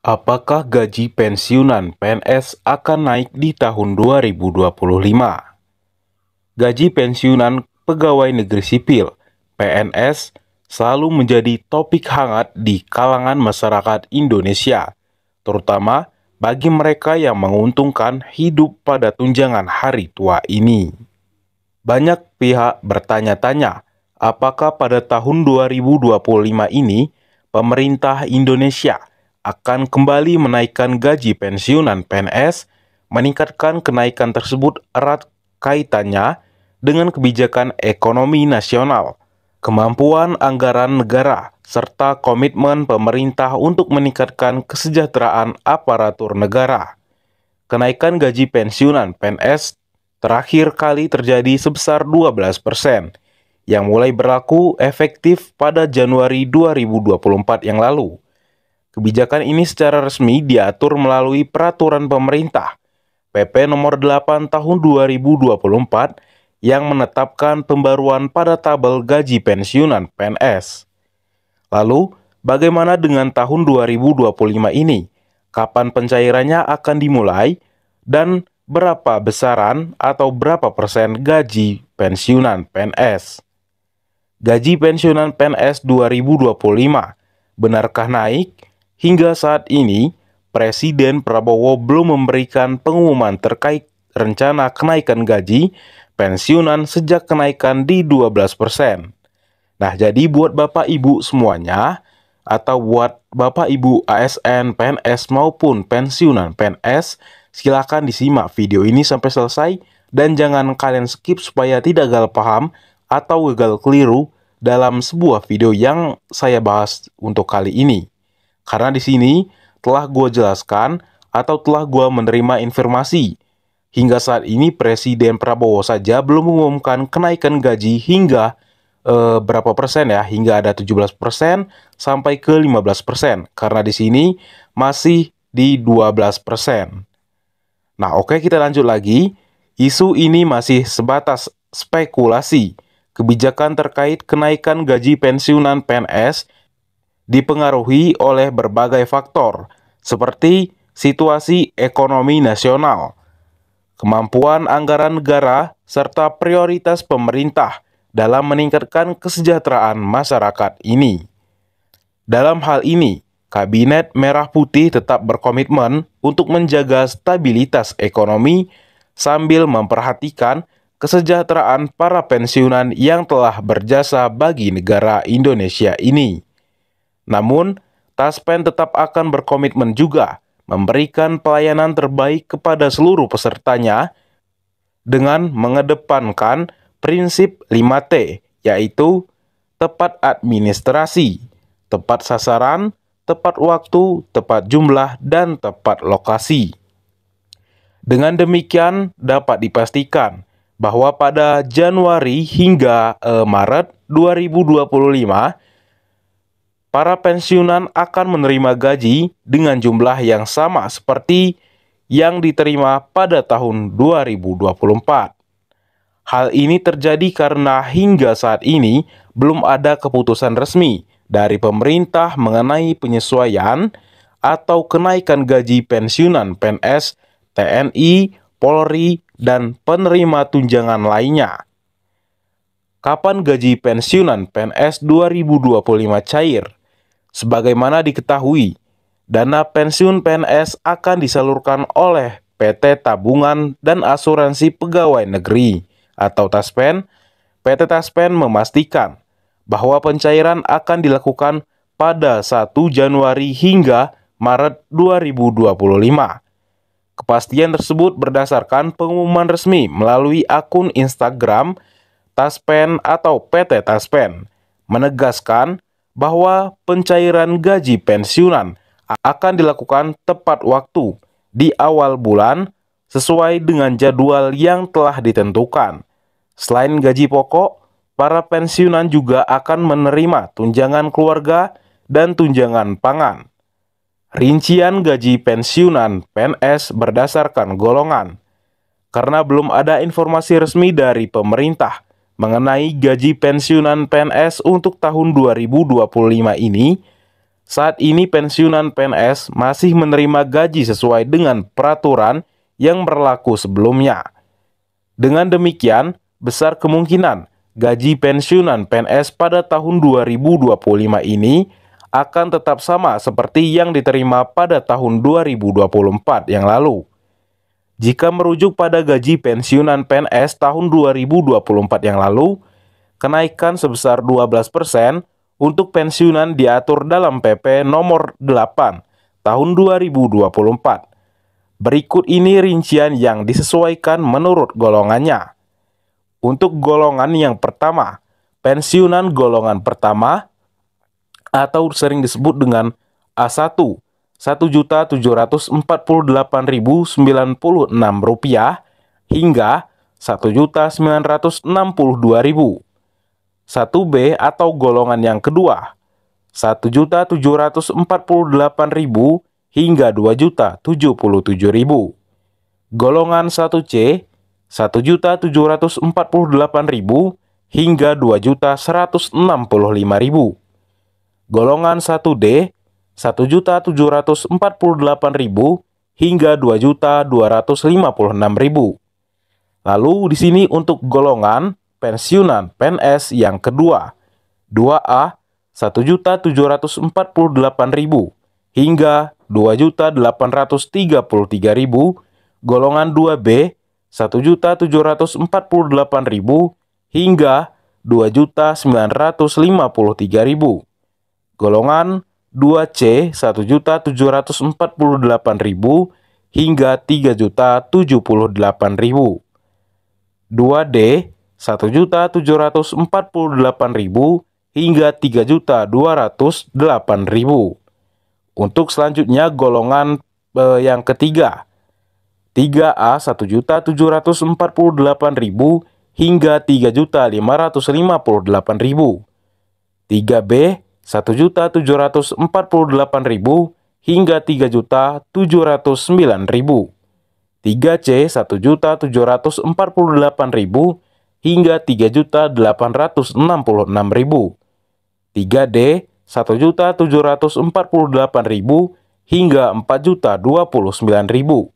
Apakah gaji pensiunan PNS akan naik di tahun 2025? Gaji pensiunan pegawai negeri sipil (PNS) selalu menjadi topik hangat di kalangan masyarakat Indonesia, terutama bagi mereka yang menguntungkan hidup pada tunjangan hari tua ini. Banyak pihak bertanya-tanya, apakah pada tahun 2025 ini pemerintah Indonesia akan kembali menaikkan gaji pensiunan PNS. Meningkatkan kenaikan tersebut erat kaitannya dengan kebijakan ekonomi nasional, kemampuan anggaran negara, serta komitmen pemerintah untuk meningkatkan kesejahteraan aparatur negara. Kenaikan gaji pensiunan PNS terakhir kali terjadi sebesar 12%, yang mulai berlaku efektif pada Januari 2024 yang lalu. Kebijakan ini secara resmi diatur melalui peraturan pemerintah PP nomor 8 tahun 2024 yang menetapkan pembaruan pada tabel gaji pensiunan PNS. Lalu, bagaimana dengan tahun 2025 ini? Kapan pencairannya akan dimulai dan berapa besaran atau berapa persen gaji pensiunan PNS? Gaji pensiunan PNS 2025 benarkah naik? Hingga saat ini, Presiden Prabowo belum memberikan pengumuman terkait rencana kenaikan gaji pensiunan sejak kenaikan di 12%. Nah, jadi buat Bapak Ibu semuanya, atau buat Bapak Ibu ASN, PNS maupun pensiunan PNS, silakan disimak video ini sampai selesai dan jangan kalian skip supaya tidak gagal paham atau gagal keliru dalam sebuah video yang saya bahas untuk kali ini. Karena di sini telah gue jelaskan atau telah gue menerima informasi. Hingga saat ini Presiden Prabowo saja belum mengumumkan kenaikan gaji hingga berapa persen ya, hingga ada 17% sampai ke 15%. Karena di sini masih di 12%. Nah, oke, kita lanjut lagi. Isu ini masih sebatas spekulasi. Kebijakan terkait kenaikan gaji pensiunan PNS dipengaruhi oleh berbagai faktor, seperti situasi ekonomi nasional, kemampuan anggaran negara, serta prioritas pemerintah dalam meningkatkan kesejahteraan masyarakat ini. Dalam hal ini, Kabinet Merah Putih tetap berkomitmen untuk menjaga stabilitas ekonomi sambil memperhatikan kesejahteraan para pensiunan yang telah berjasa bagi negara Indonesia ini. Namun, Taspen tetap akan berkomitmen juga memberikan pelayanan terbaik kepada seluruh pesertanya dengan mengedepankan prinsip 5T, yaitu tepat administrasi, tepat sasaran, tepat waktu, tepat jumlah, dan tepat lokasi. Dengan demikian, dapat dipastikan bahwa pada Januari hingga Maret 2025, para pensiunan akan menerima gaji dengan jumlah yang sama seperti yang diterima pada tahun 2024. Hal ini terjadi karena hingga saat ini belum ada keputusan resmi dari pemerintah mengenai penyesuaian atau kenaikan gaji pensiunan PNS, TNI, Polri, dan penerima tunjangan lainnya. Kapan gaji pensiunan PNS 2025 cair? Sebagaimana diketahui, dana pensiun PNS akan disalurkan oleh PT Tabungan dan Asuransi Pegawai Negeri atau Taspen. PT Taspen memastikan bahwa pencairan akan dilakukan pada 1 Januari hingga Maret 2025. Kepastian tersebut berdasarkan pengumuman resmi melalui akun Instagram Taspen atau PT Taspen, menegaskan bahwa pencairan gaji pensiunan akan dilakukan tepat waktu di awal bulan sesuai dengan jadwal yang telah ditentukan. Selain gaji pokok, para pensiunan juga akan menerima tunjangan keluarga dan tunjangan pangan. Rincian gaji pensiunan PNS berdasarkan golongan. Karena belum ada informasi resmi dari pemerintah mengenai gaji pensiunan PNS untuk tahun 2025 ini, Saat ini pensiunan PNS masih menerima gaji sesuai dengan peraturan yang berlaku sebelumnya. Dengan demikian, besar kemungkinan gaji pensiunan PNS pada tahun 2025 ini akan tetap sama seperti yang diterima pada tahun 2024 yang lalu. Jika merujuk pada gaji pensiunan PNS tahun 2024 yang lalu, kenaikan sebesar 12% untuk pensiunan diatur dalam PP nomor 8 tahun 2024. Berikut ini rincian yang disesuaikan menurut golongannya. Untuk golongan yang pertama, pensiunan golongan pertama atau sering disebut dengan A1, Rp1.748.096 hingga Rp1.962.000. 1B atau golongan yang kedua, Rp1.748.000 hingga Rp2.077.000. Golongan 1C, Rp1.748.000 hingga Rp2.165.000. Golongan 1D, Rp1.748.000 hingga Rp2.256.000. Lalu di sini untuk golongan pensiunan PNS yang kedua, 2A, Rp1.748.000 hingga Rp2.833.000. Golongan 2B, Rp1.748.000 hingga Rp2.953.000. Golongan 2C, Rp1.748.000 hingga Rp3.078.000. 2D, Rp1.748.000 hingga Rp3.208.000. Untuk selanjutnya golongan yang ketiga, 3A, Rp1.748.000 hingga Rp3.558.000. 3B, Rp1.748.000 hingga Rp3.709.000. 3C, Rp1.748.000 hingga Rp3.866.000. 3D, Rp1.748.000 hingga Rp4.029.000.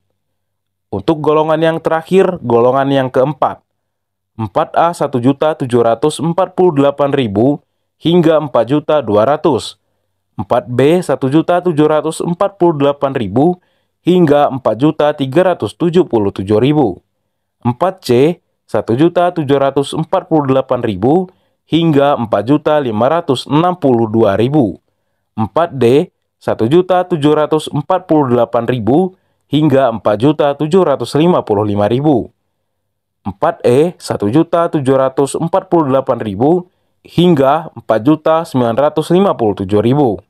Untuk golongan yang terakhir, golongan yang keempat, 4A, Rp1.748.000 hingga Rp4.200.000. 4B, Rp1.748.000 hingga Rp4.377.000. 4C, Rp1.748.000 hingga Rp4.562.000. 4D, Rp1.748.000 hingga Rp4.755.000. 4E, Rp1.748.000 hingga Rp4.957.000.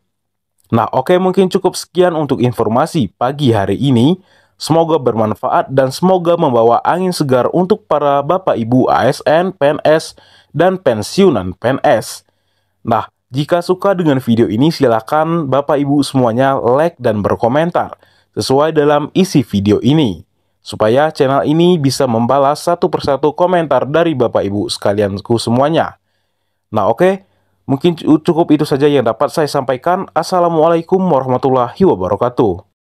Nah, oke, mungkin cukup sekian untuk informasi pagi hari ini. Semoga bermanfaat dan semoga membawa angin segar untuk para Bapak Ibu ASN, PNS, dan pensiunan PNS. Nah, jika suka dengan video ini, silakan Bapak Ibu semuanya like dan berkomentar sesuai dalam isi video ini, supaya channel ini bisa membalas satu persatu komentar dari Bapak Ibu sekalianku semuanya. Nah, oke. Mungkin cukup itu saja yang dapat saya sampaikan. Assalamualaikum warahmatullahi wabarakatuh.